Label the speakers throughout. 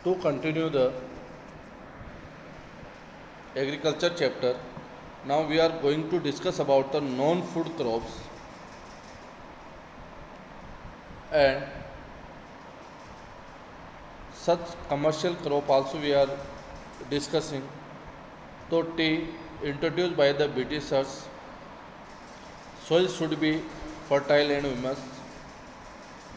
Speaker 1: To continue the agriculture chapter, now we are going to discuss about the non-food crops and such commercial crop also we are discussing. So tea introduced by the Britishers, soil should be fertile and humus,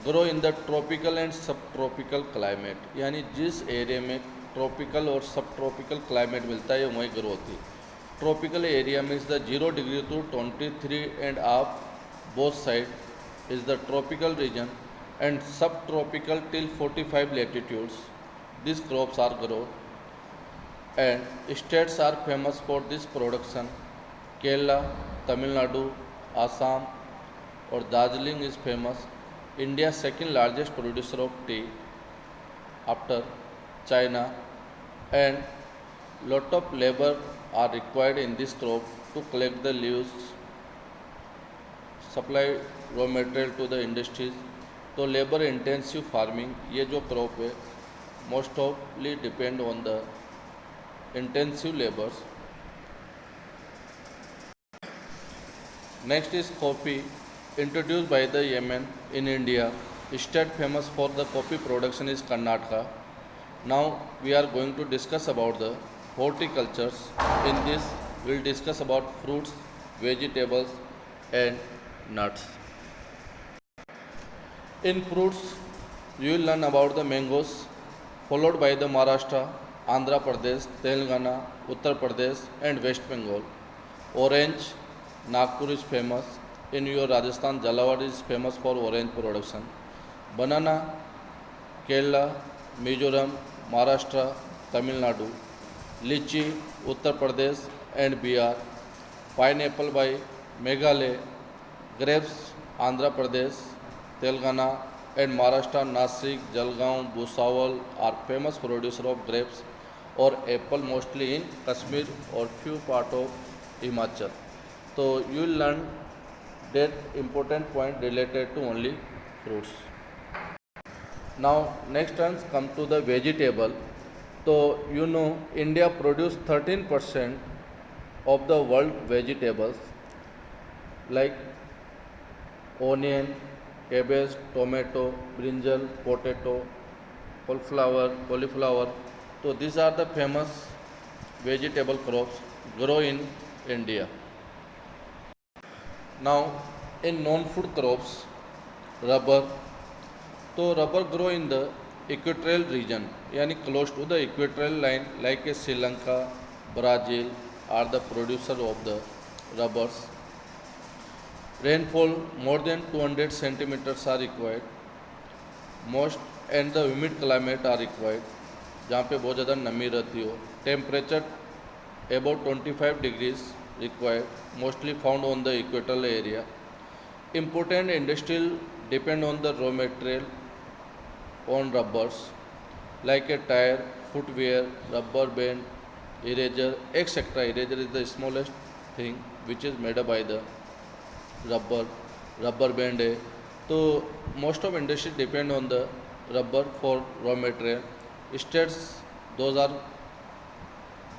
Speaker 1: grow in the tropical and सब tropical climate, यानी जिस area में tropical और सब tropical climate मिलता है वहीं grow होती है. Tropical area means the 0 degree to 23.5 both side is the tropical region and subtropical till 45 latitudes. This crops are grow and states are famous for this production. Kerala, Tamil Nadu, Assam और Darjeeling is famous. India second largest producer of tea after China, and lot of labor are required in this crop to collect the leaves, supply raw material to the industries. तो labour intensive farming ये जो crop है most ऑफली depend on the intensive labours. Next is coffee introduced by the Yemen in India. State famous for the coffee production is Karnataka. Now we are going to discuss about the horticultures. In this we will discuss about fruits, vegetables and nuts. In fruits you will learn about the mangoes, followed by the Maharashtra, Andhra Pradesh, Telangana, Uttar Pradesh and West Bengal. Orange, Nagpur is famous. In your Rajasthan, Jhalawar is famous for orange production. Banana, Kerala, Mizoram, Maharashtra, Tamil Nadu. Lychee, Uttar Pradesh and Bihar. Pineapple by Meghalaya. Grapes, Andhra Pradesh, Telangana and Maharashtra, Nasik, Jalgaon, Bhusawal are famous producer of grapes or apple, mostly in Kashmir or few part of Himachal. So you will learn that important point related to only fruits. Now next turns come to the vegetable. So you know India produce 13% of the world vegetables like onion, cabbage, tomato, brinjal, potato, cauliflower. So these are the famous vegetable crops grow in India. Now in non-food crops, rubber. तो rubber grow in the equatorial region, यानी close to the equatorial line like Sri Lanka, Brazil are the producer of the rubbers. Rainfall more than 200 centimeters are required. Most and the humid climate are required, जहाँ पे बहुत ज़्यादा नमी रहती हो. Temperature about 25 degrees required, mostly found on the equatorial area. Important industrial depend on the raw material on rubbers like a tire, footwear, rubber band, eraser, etc. Eraser is the smallest thing which is made by the rubber band है. तो most of industry depend on the rubber for raw material. States those are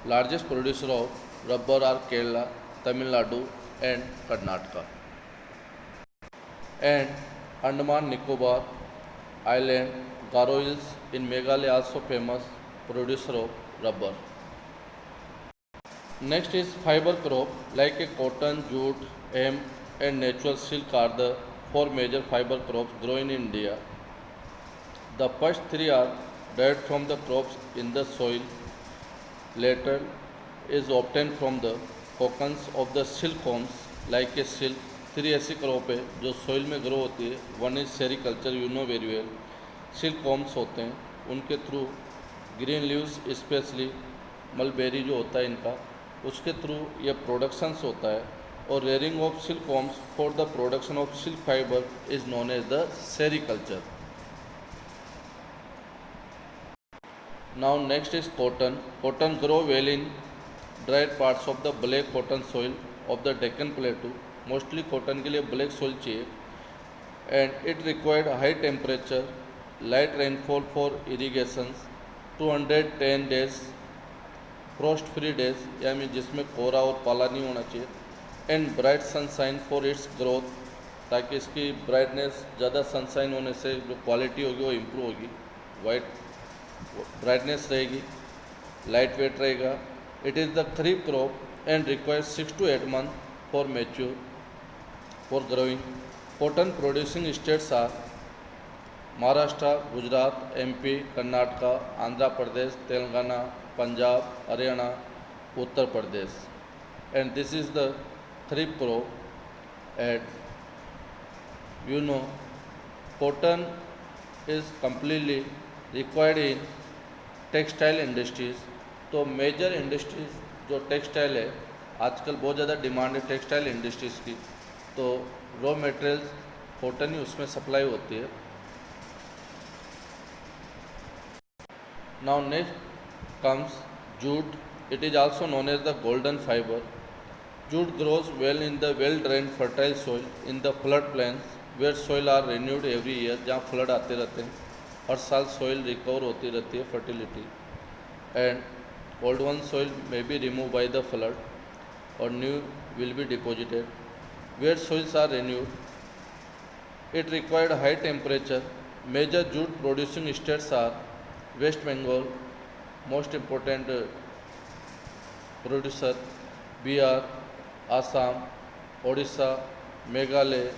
Speaker 1: largest producer of rubber are Kerala, Tamil Nadu and Karnataka. And Andaman Nicobar Island, Garo Hills in Meghalaya also famous producer of rubber. Next is fiber crop like a cotton, jute, hemp and natural silk are the four major fiber crops grown in India. The first three are derived from the crops in the soil. Later is obtained from the cocoons of the silkworms like a silk. Three ऐसी crop है जो soil में grow होती है. One is sericulture, you know very well. Silkworms होते हैं, उनके through green leaves specially mulberry जो होता है इनका, उसके थ्रू ये प्रोडक्शंस होता है. और rearing of silkworms for the production of silk fibre is known as the sericulture. Now next is cotton. Cotton grow well in dried parts of the black cotton soil of the Deccan Plateau. Mostly cotton के लिए black soil चाहिए and it required high temperature, light rainfall for irrigations 210 days Frost free days, यानी जिसमें कोहरा और पाला नहीं होना चाहिए, and bright sunshine for its growth, ताकि इसकी ब्राइटनेस, ज़्यादा सनशाइन होने से जो क्वालिटी होगी वो इम्प्रूव होगी, वाइट ब्राइटनेस रहेगी, लाइट वेट रहेगा। It is the kharif crop and requires 6 to 8 months for mature for growing. Cotton producing states are Maharashtra, Gujarat, MP, Karnataka, Andhra Pradesh, Telangana, Punjab, Haryana, Uttar Pradesh, and this is the kharif crop. And you know cotton is completely required in textile industries. तो major industries जो textile है, आजकल बहुत ज़्यादा demand है textile industries की, तो raw materials cotton ही उसमें सप्लाई होती है। Now next comes jute. It is also known as the golden fibre. Jute grows well in the well-drained fertile soil in the flood plains where soil are renewed every year, जहाँ flood आते रहते हैं, हर साल soil recover होती रहती है fertility, and old one soil may be remove by the flood और new will be deposited where soils are renewed. It required high temperature. Major jute producing states are West Bengal, most important producer, Bihar, Assam, Odisha, Meghalaya,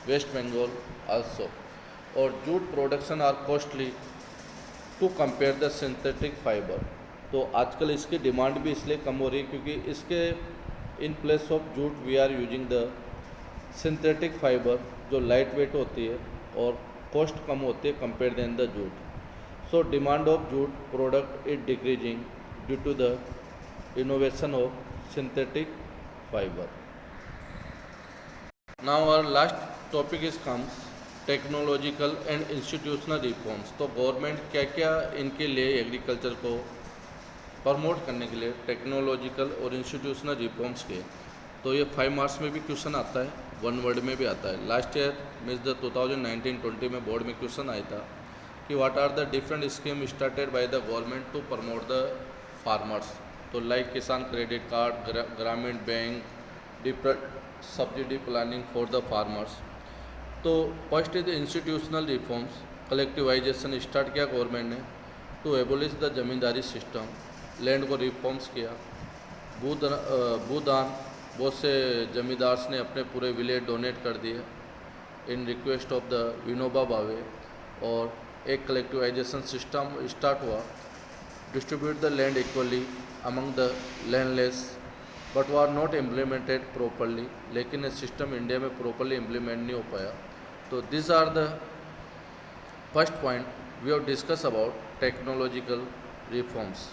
Speaker 1: West Bengal also. और jute production are costly to compare the synthetic fibre. तो आजकल इसकी demand भी इसलिए कम हो रही है क्योंकि इसके in place of jute we are using the synthetic fibre, जो लाइट वेट होती है और कॉस्ट कम होती है compare then the jute. So demand of jute product is decreasing due to the innovation of synthetic fiber. Now our last topic is comes technological and institutional reforms. तो government क्या क्या इनके लिए एग्रीकल्चर को promote करने के लिए technological और इंस्टीट्यूशनल रिफॉर्म्स के, तो ये 5 मार्क्स में भी क्वेश्चन आता है, 1 वर्ड में भी आता है। लास्ट ईयर मीन्स द 2019-20 में बोर्ड में क्वेश्चन आया था कि what are the different scheme started by the government to promote the farmers. तो like Kisan credit card, Gramin bank, different subsidy planning for the farmers. तो first is institutional reforms. Collectivisation start किया government ने to abolish the zamindari system, land को reforms किया। भूदान, बहुत से जमींदार्स ने अपने पूरे विलेज डोनेट कर दिए in request of the Vinoba Bhave, और एक कलेक्टिवाइजेशन सिस्टम स्टार्ट हुआ, distribute the land equally among the landless but were not implemented properly। लेकिन ये सिस्टम इंडिया में प्रॉपरली इम्प्लीमेंट नहीं हो पाया। तो this are the first point we have discuss about technological reforms.